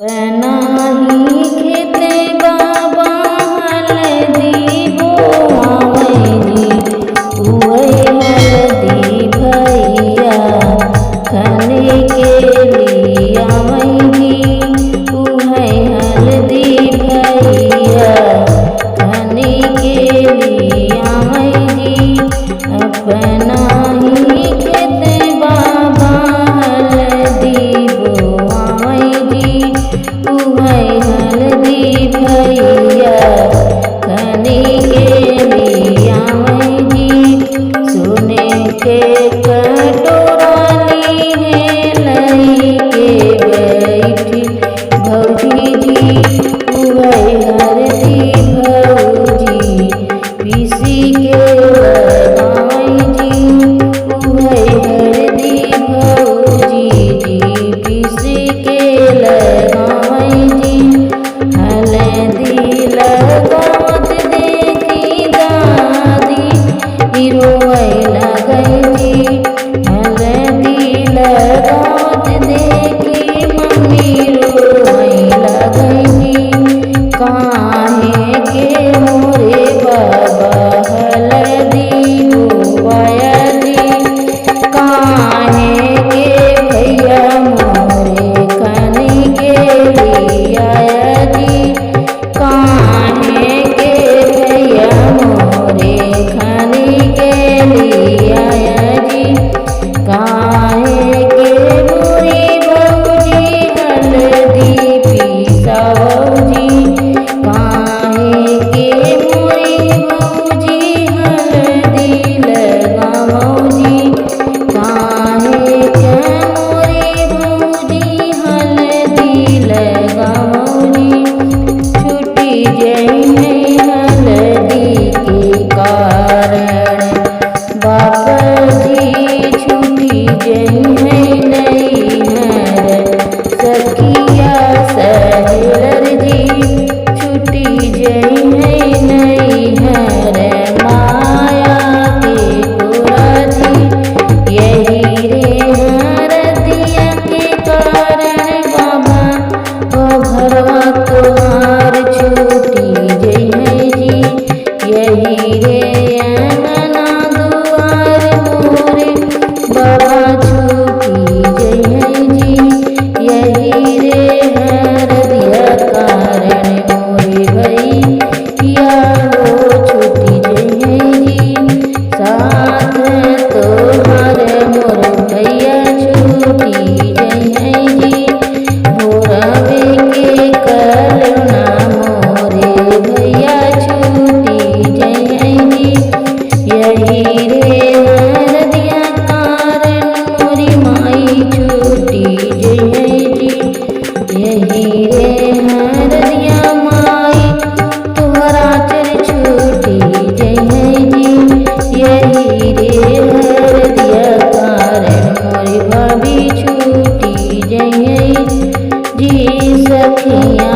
पनाही खेते बाबा हल्दी बोआवैली उहे हल्दी भैया खने के लियावैली उहे हल्दी भैया खने के लियावैली अपना ही खेते बाबा हल्दी बोआवैली उहे हल्दी भैया खने के लियावैली सोने के कटोरा लिए लई के बैठी भौजी जी उहे हल्दी भौजी पीसी के लगावैली उहे हल्दी भौजी जी पीसी के लगावैली हल्दी लगावत देखी दादी रोवे लगैली हल्दी लगावत देखी मम्मी रोवे लगैली काहे के मोरे बाबा हल्दी बोआवैली काहे के भैया मोरे खने के लियावैली काहे के भैया मोरे खने के लियावैली काहे के मोरी भौजी हल्दी पिसावैली काहे के मोरी भौजी हल्दी लगावैली काहे के मोरी भौजी हल्दी लगावैली छूटी जइहे हल्दी के कारण बाबाजी छूटी जइहे नैहर सखिया सहेलर जी छूटी जइहे नैहर माया के गोराजी यही रे हरदिया के कारण बाबा ओ घरवा तोहार छूटी जइहे जी यही रे अंगना दुआर मोरे बाबा छूटी जइहे जी यही रे हरदिया कारण मोरे भैया हो छूटी जइहे जी साथ तोहार मोर भैया छूटी जइहे जी भोरवे के कलना मोरे भैया छूटी जइहे जी यही रे हरदिया कारण मोरी माई छूटी जइहे जी यही रे हरदिया माई तोहरा चर छूटी जइहे जी यही रे हरदिया कारण मोरी भाभी छूटी जइहे जी सखिया